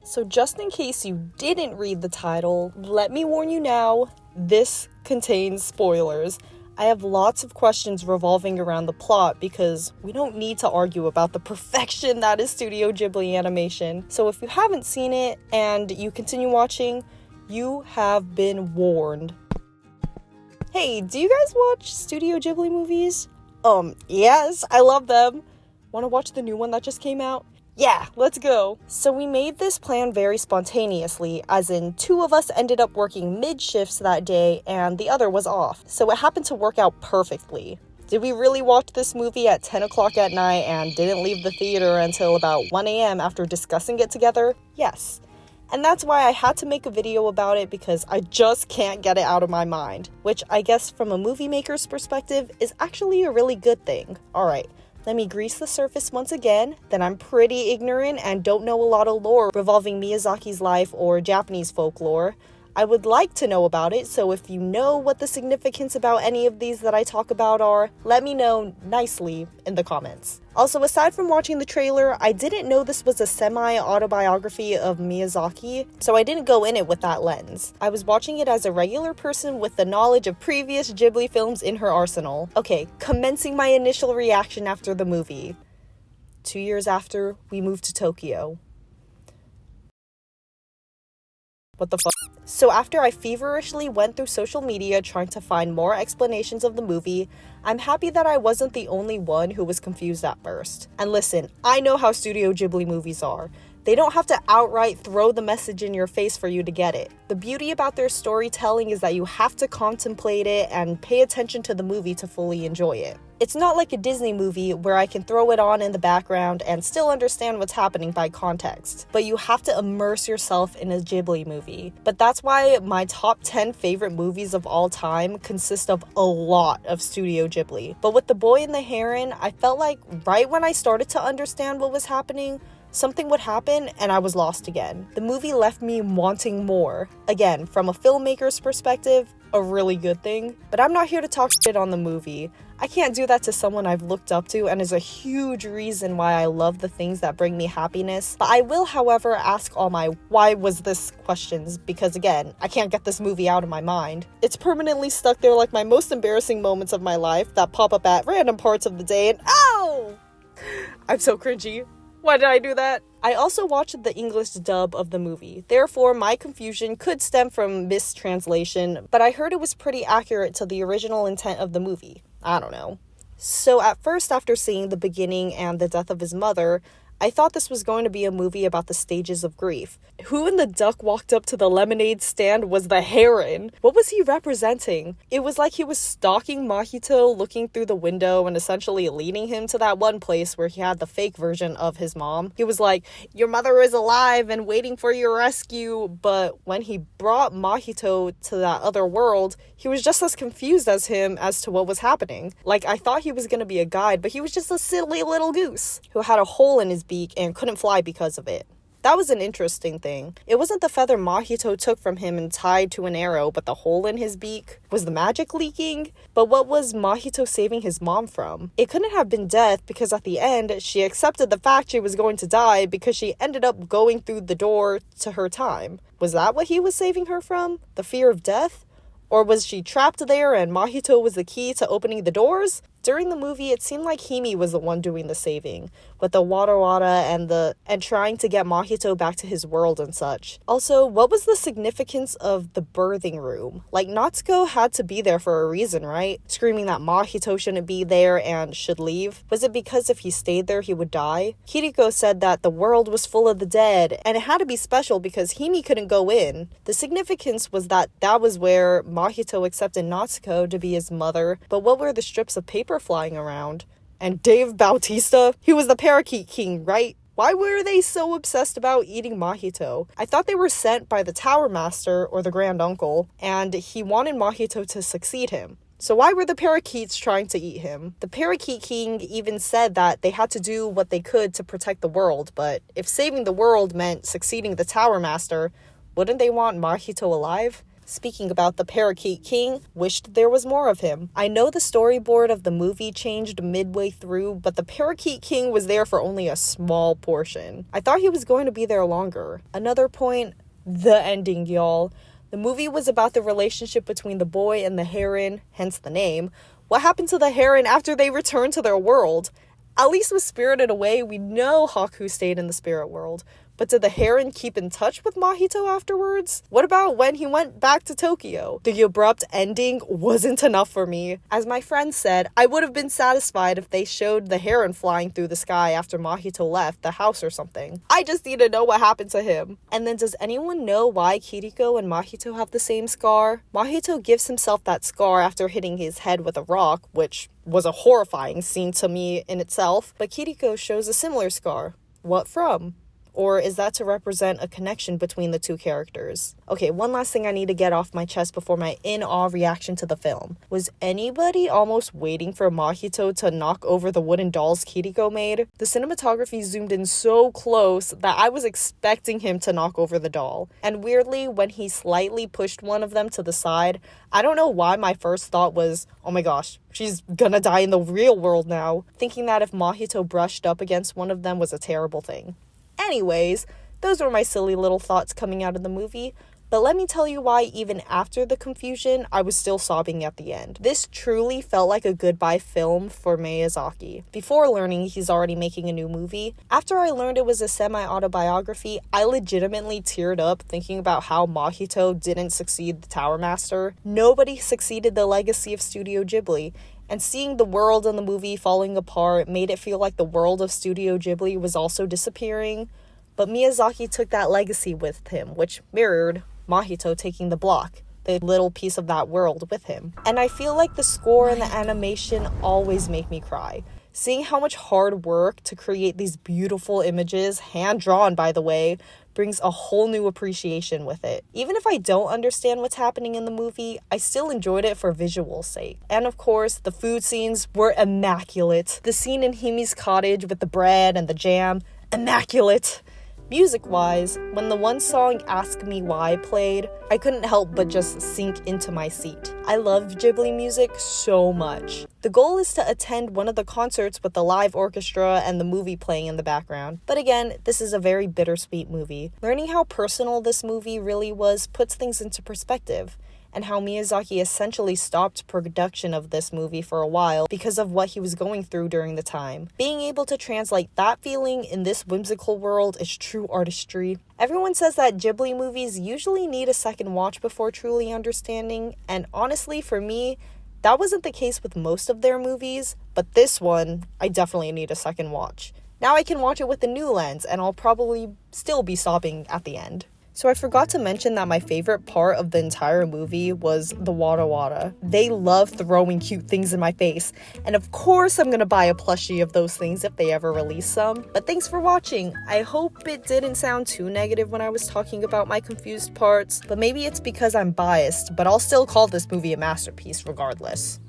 So just in case you didn't read the title, let me warn you now, this contains spoilers. I have lots of questions revolving around the plot because we don't need to argue about the perfection that is Studio Ghibli animation. So if you haven't seen it and you continue watching, you have been warned. Hey, do you guys watch Studio Ghibli movies? Yes, I love them. Want to watch the new one that just came out? Yeah, let's go. So we made this plan very spontaneously, as in 2 of us ended up working mid-shifts that day and the other was off. So it happened to work out perfectly. Did we really watch this movie at 10 o'clock at night and didn't leave the theater until about 1 a.m. after discussing it together? Yes. And that's why I had to make a video about it because I just can't get it out of my mind, which I guess from a movie maker's perspective is actually a really good thing. Alright. Let me grease the surface once again, that I'm pretty ignorant and don't know a lot of lore revolving Miyazaki's life or Japanese folklore. I would like to know about it, so if you know what the significance about any of these that I talk about are, let me know nicely in the comments. Also, aside from watching the trailer, I didn't know this was a semi-autobiography of Miyazaki, so I didn't go in it with that lens. I was watching it as a regular person with the knowledge of previous Ghibli films in her arsenal. Okay, commencing my initial reaction after the movie. 2 years after, we moved to Tokyo. What the fuck? So after I feverishly went through social media trying to find more explanations of the movie, I'm happy that I wasn't the only one who was confused at first. And listen, I know how Studio Ghibli movies are. They don't have to outright throw the message in your face for you to get it. The beauty about their storytelling is that you have to contemplate it and pay attention to the movie to fully enjoy it. It's not like a Disney movie where I can throw it on in the background and still understand what's happening by context, but you have to immerse yourself in a Ghibli movie. But that's why my top 10 favorite movies of all time consist of a lot of Studio Ghibli. But with The Boy and the Heron, I felt like right when I started to understand what was happening, something would happen and I was lost again. The movie left me wanting more. Again, from a filmmaker's perspective, a really good thing. But I'm not here to talk shit on the movie. I can't do that to someone I've looked up to and is a huge reason why I love the things that bring me happiness. But I will, however, ask all my why was this questions because again, I can't get this movie out of my mind. It's permanently stuck there like my most embarrassing moments of my life that pop up at random parts of the day and ow! I'm so cringy. Why did I do that? I also watched the English dub of the movie. Therefore, my confusion could stem from mistranslation, but I heard it was pretty accurate to the original intent of the movie. I don't know. So at first, after seeing the beginning and the death of his mother, I thought this was going to be a movie about the stages of grief. Who in the duck walked up to the lemonade stand was the heron? What was he representing? It was like he was stalking Mahito, looking through the window and essentially leading him to that one place where he had the fake version of his mom. He was like, your mother is alive and waiting for your rescue. But when he brought Mahito to that other world, he was just as confused as him as to what was happening. Like, I thought he was going to be a guide, but he was just a silly little goose who had a hole in his beak and couldn't fly because of it. That was an interesting thing. It wasn't the feather Mahito took from him and tied to an arrow, but the hole in his beak. Was the magic leaking? But what was Mahito saving his mom from? It couldn't have been death because at the end, she accepted the fact she was going to die because she ended up going through the door to her time. Was that what he was saving her from? The fear of death? Or was she trapped there and Mahito was the key to opening the doors? During the movie, it seemed like Himi was the one doing the saving, with the wada and trying to get Mahito back to his world and such. Also, what was the significance of the birthing room? Like, Natsuko had to be there for a reason, right? Screaming that Mahito shouldn't be there and should leave. Was it because if he stayed there, he would die? Kiriko said that the world was full of the dead, and it had to be special because Himi couldn't go in. The significance was that was where Mahito accepted Natsuko to be his mother, but what were the strips of paper flying around? And Dave Bautista? He was the Parakeet King, right? Why were they so obsessed about eating Mahito? I thought they were sent by the Tower Master or the Grand Uncle, and he wanted Mahito to succeed him. So why were the parakeets trying to eat him? The Parakeet King even said that they had to do what they could to protect the world, but if saving the world meant succeeding the Tower Master, wouldn't they want Mahito alive? Speaking about the Parakeet King, wished there was more of him. I know the storyboard of the movie changed midway through, but the Parakeet King was there for only a small portion. I thought he was going to be there longer. Another point, the ending, y'all. The movie was about the relationship between the boy and the heron, hence the name. What happened to the heron after they returned to their world? At least with Spirited Away, we know Haku stayed in the spirit world. But did the heron keep in touch with Mahito afterwards? What about when he went back to Tokyo? The abrupt ending wasn't enough for me. As my friend said, I would have been satisfied if they showed the heron flying through the sky after Mahito left the house or something. I just need to know what happened to him. And then does anyone know why Kiriko and Mahito have the same scar? Mahito gives himself that scar after hitting his head with a rock, which was a horrifying scene to me in itself, but Kiriko shows a similar scar. What from? Or is that to represent a connection between the two characters? Okay, one last thing I need to get off my chest before my in-awe reaction to the film. Was anybody almost waiting for Mahito to knock over the wooden dolls Kiriko made? The cinematography zoomed in so close that I was expecting him to knock over the doll. And weirdly, when he slightly pushed one of them to the side, I don't know why my first thought was, oh my gosh, she's gonna die in the real world now. Thinking that if Mahito brushed up against one of them was a terrible thing. Anyways, those were my silly little thoughts coming out of the movie, but let me tell you why even after the confusion, I was still sobbing at the end. This truly felt like a goodbye film for Miyazaki. Before learning he's already making a new movie, after I learned it was a semi-autobiography, I legitimately teared up thinking about how Mahito didn't succeed the Tower Master. Nobody succeeded the legacy of Studio Ghibli. And seeing the world in the movie falling apart made it feel like the world of Studio Ghibli was also disappearing. But Miyazaki took that legacy with him, which mirrored Mahito taking the block, the little piece of that world with him. And I feel like the score and the animation always make me cry. Seeing how much hard work to create these beautiful images, hand-drawn by the way, brings a whole new appreciation with it. Even if I don't understand what's happening in the movie, I still enjoyed it for visual sake. And of course, the food scenes were immaculate. The scene in Himi's cottage with the bread and the jam, immaculate. Music-wise, when the one song Ask Me Why played, I couldn't help but just sink into my seat. I love Ghibli music so much. The goal is to attend one of the concerts with the live orchestra and the movie playing in the background. But again, this is a very bittersweet movie. Learning how personal this movie really was puts things into perspective, and how Miyazaki essentially stopped production of this movie for a while because of what he was going through during the time. Being able to translate that feeling in this whimsical world is true artistry. Everyone says that Ghibli movies usually need a second watch before truly understanding, and honestly, for me, that wasn't the case with most of their movies, but this one, I definitely need a second watch. Now I can watch it with a new lens, and I'll probably still be sobbing at the end. So I forgot to mention that my favorite part of the entire movie was the Wada Wada. They love throwing cute things in my face, and of course I'm gonna buy a plushie of those things if they ever release some. But thanks for watching. I hope it didn't sound too negative when I was talking about my confused parts, but maybe it's because I'm biased, but I'll still call this movie a masterpiece regardless.